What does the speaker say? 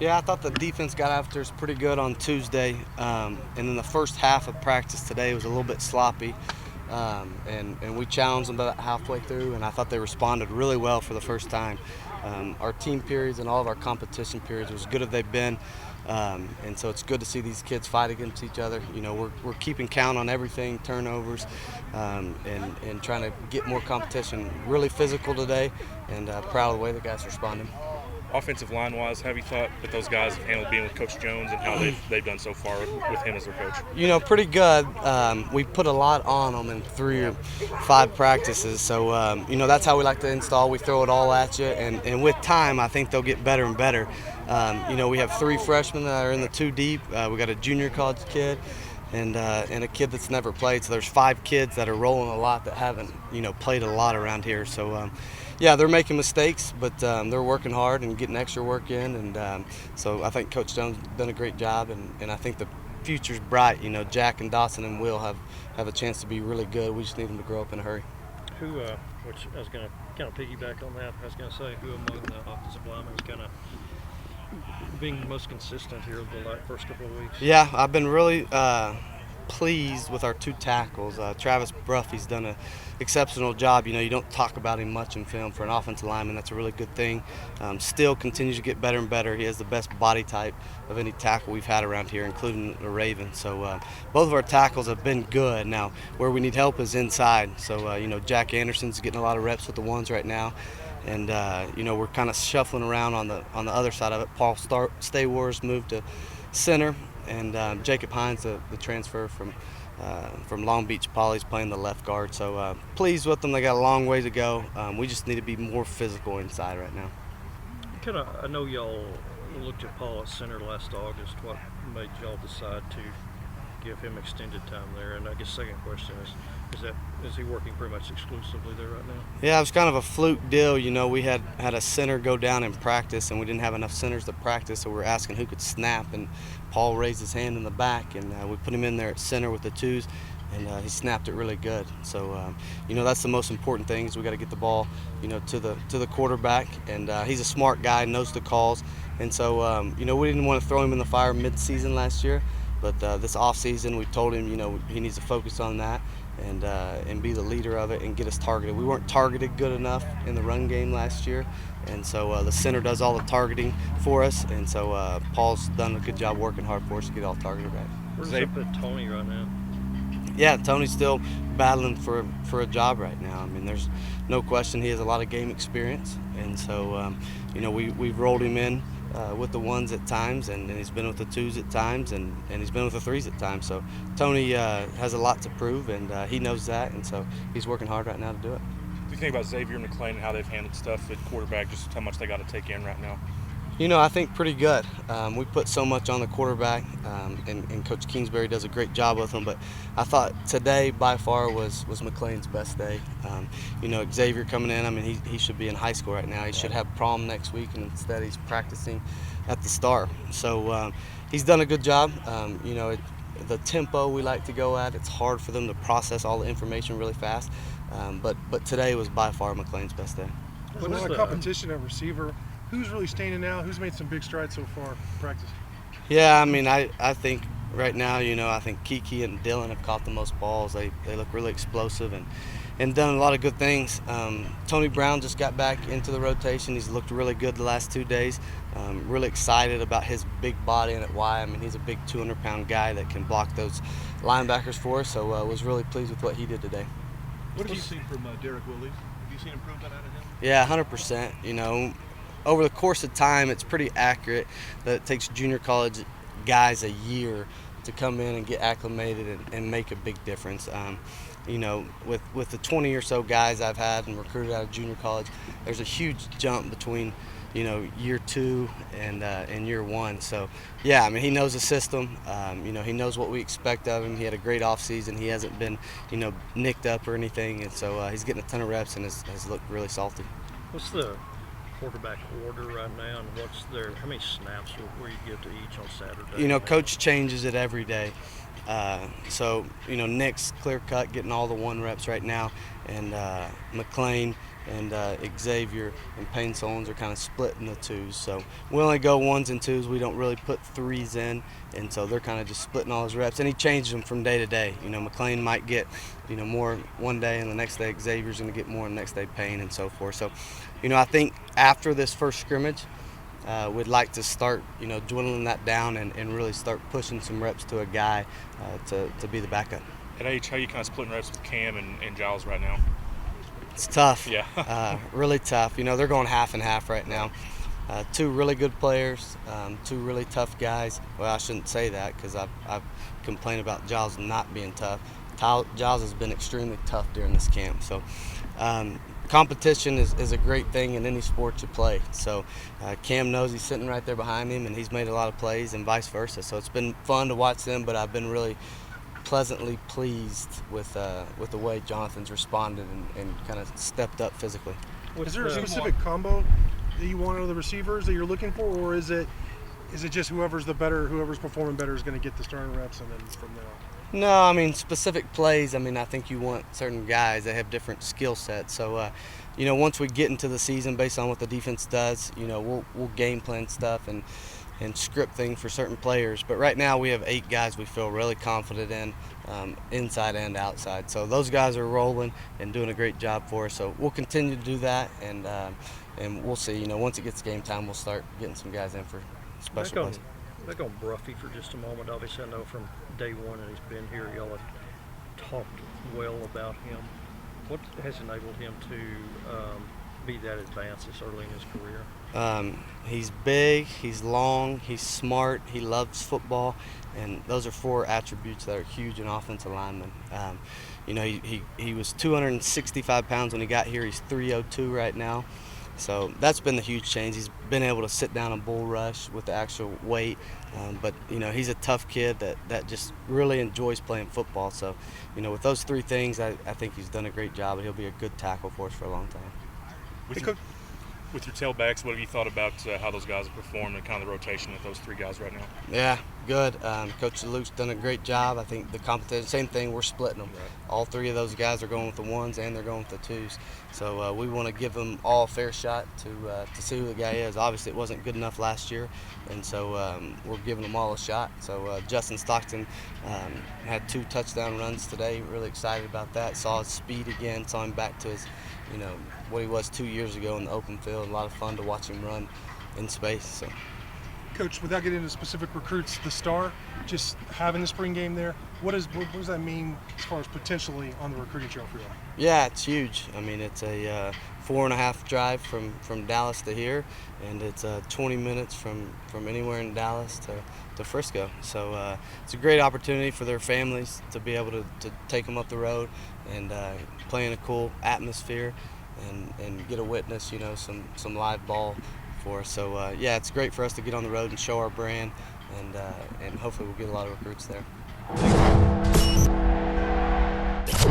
Yeah, I thought the defense got after us pretty good on Tuesday, and then the first half of practice today was a little bit sloppy, and we challenged them about halfway through, and I thought they responded really well for the first time. Our team periods and all of our competition periods was good as they've been, and so it's good to see these kids fight against each other. You know, we're keeping count on everything, turnovers, and trying to get more competition. Really physical today, and proud of the way the guys responded. Offensive line-wise, how have you thought that those guys have handled being with Coach Jones and how they've done so far with him as their coach? You know, pretty good. We put a lot on them in 3 or 5 practices, so you know that's how we like to install. We throw it all at you, and with time, I think they'll get better and better. You know, we have 3 freshmen that are in the 2 deep. We got a junior college kid. And a kid that's never played. So there's 5 kids that are rolling a lot that haven't, you know, played a lot around here. So, yeah, they're making mistakes, but they're working hard and getting extra work in. And so I think Coach Jones done a great job, and I think the future's bright. You know, Jack and Dawson and Will have a chance to be really good. We just need them to grow up in a hurry. Which I was going to kind of piggyback on that. I was going to say, who among the offensive linemen is kind of being most consistent here the first couple of weeks? Yeah, I've been really pleased with our 2 tackles. Travis Bruffy's done an exceptional job. You know, you don't talk about him much in film for an offensive lineman. That's a really good thing. Still continues to get better and better. He has the best body type of any tackle we've had around here, including the Raven. So both of our tackles have been good. Now, where we need help is inside. So, you know, Jack Anderson's getting a lot of reps with the ones right now. And you know, we're kind of shuffling around on the other side of it. Paul Staywor's moved to center, and Jacob Hines, the transfer from Long Beach Poly's playing the left guard. So pleased with them. They got a long way to go. We just need to be more physical inside right now. I know y'all looked at Paul at center last August. What made y'all decide to give him extended time there? And I guess second question is he working pretty much exclusively there right now? Yeah, it was kind of a fluke deal. You know, we had a center go down in practice, and we didn't have enough centers to practice, so we were asking who could snap, and Paul raised his hand in the back, and we put him in there at center with the 2s, and he snapped it really good. So, you know, that's the most important thing is we got to get the ball, you know, to the quarterback, and he's a smart guy, knows the calls, and so, you know, we didn't want to throw him in the fire mid-season last year. But this off-season, we told him, you know, he needs to focus on that and be the leader of it and get us targeted. We weren't targeted good enough in the run game last year, and so the center does all the targeting for us, and so Paul's done a good job working hard for us to get all targeted right. Where's up at Tony right now? Yeah, Tony's still battling for a job right now. I mean, there's no question he has a lot of game experience, and so you know, we've rolled him in with the 1s at times, and he's been with the 2s at times, and he's been with the 3s at times. So Tony has a lot to prove, and he knows that, and so he's working hard right now to do it. What do you think about Xavier and McLean and how they've handled stuff at quarterback, just how much they got to take in right now? You know, I think pretty good. We put so much on the quarterback, and Coach Kingsbury does a great job with them. But I thought today by far was McLean's best day. You know, Xavier coming in, I mean, he should be in high school right now. He should have prom next week, and instead he's practicing at the Star. So he's done a good job. You know, the tempo we like to go at, it's hard for them to process all the information really fast. But today was by far McLean's best day. There's a lot of competition at receiver. Who's really standing out? Who's made some big strides so far in practice? Yeah, I mean, I think right now, you know, I think Kiki and Dylan have caught the most balls. They look really explosive and done a lot of good things. Tony Brown just got back into the rotation. He's looked really good the last 2 days. Really excited about his big body and at Y. I mean, he's a big 200-pound guy that can block those linebackers for us, so was really pleased with what he did today. What have you seen from Derek Willis? Have you seen improvement out of him? Yeah, 100%. You know, over the course of time, it's pretty accurate that it takes junior college guys a year to come in and get acclimated and make a big difference. You know, with the 20 or so guys I've had and recruited out of junior college, there's a huge jump between, you know, year 2 and year 1. So, yeah, I mean, he knows the system. You know, he knows what we expect of him. He had a great offseason. He hasn't been, you know, nicked up or anything, and so he's getting a ton of reps and has looked really salty. What's the quarterback order right now, and how many snaps will you give to each on Saturday? You know, Coach changes it every day. So, you know, Nick's clear cut, getting all the 1 reps right now, and McLean and Xavier and Payne Solons are kind of split in the twos. So we only go ones and twos. We don't really put threes in, and so they're kind of just splitting all his reps. And he changes them from day to day. You know, McLean might get, you know, more one day, and the next day Xavier's going to get more, and the next day Payne, and so forth. So, you know, I think after this first scrimmage, we'd like to start, you know, dwindling that down and really start pushing some reps to a guy to be the backup. At age, how you kind of splitting reps with Cam and Giles right now? It's tough. Yeah. Really tough. You know, they're going half and half right now. Two really good players, two really tough guys. Well, I shouldn't say that because I've complained about Giles not being tough. Giles has been extremely tough during this camp. So competition is a great thing in any sport you play. So Cam knows he's sitting right there behind him, and he's made a lot of plays, and vice versa. So it's been fun to watch them, but I've been really pleasantly pleased with the way Jonathan's responded and kind of stepped up physically. Is there a specific combo that you want out of the receivers that you're looking for, or is it just whoever's performing better is going to get the starting reps, and then from there on? No, I mean specific plays. I mean, I think you want certain guys that have different skill sets. So, you know, once we get into the season, based on what the defense does, you know, we'll game plan stuff and script things for certain players. But right now we have 8 guys we feel really confident in, inside and outside. So those guys are rolling and doing a great job for us. So we'll continue to do that, and we'll see. You know, once it gets game time, we'll start getting some guys in for special plays. Back on Bruffy for just a moment. Obviously, I know from day one that he's been here, y'all have talked well about him. What has enabled him to be that advanced this early in his career? He's big, he's long, he's smart, he loves football, and those are 4 attributes that are huge in offensive linemen. You know, he was 265 pounds when he got here. He's 302 right now. So that's been the huge change. He's been able to sit down and bull rush with the actual weight. But, you know, he's a tough kid that just really enjoys playing football. So, you know, with those 3 things, I think he's done a great job, and he'll be a good tackle for us for a long time. With your tailbacks, what have you thought about how those guys have performed and kind of the rotation with those 3 guys right now? Yeah, good. Coach Luke's done a great job. I think the competition, same thing, we're splitting them. Right. All 3 of those guys are going with the ones, and they're going with the 2s. So we want to give them all a fair shot to see who the guy is. Obviously, it wasn't good enough last year, and so we're giving them all a shot. So Justin Stockton had 2 touchdown runs today. Really excited about that. Saw his speed again. Saw him back to his, you know, what he was 2 years ago in the open field. A lot of fun to watch him run in space. So, Coach, without getting into specific recruits, the star, just having the spring game there, what does that mean as far as potentially on the recruiting trail for you? Yeah, it's huge. I mean, it's a 4.5 drive from Dallas to here, and it's 20 minutes from anywhere in Dallas to Frisco. So it's a great opportunity for their families to be able to take them up the road and play in a cool atmosphere and get a witness, you know, some live ball for us. So yeah, it's great for us to get on the road and show our brand, and hopefully we'll get a lot of recruits there.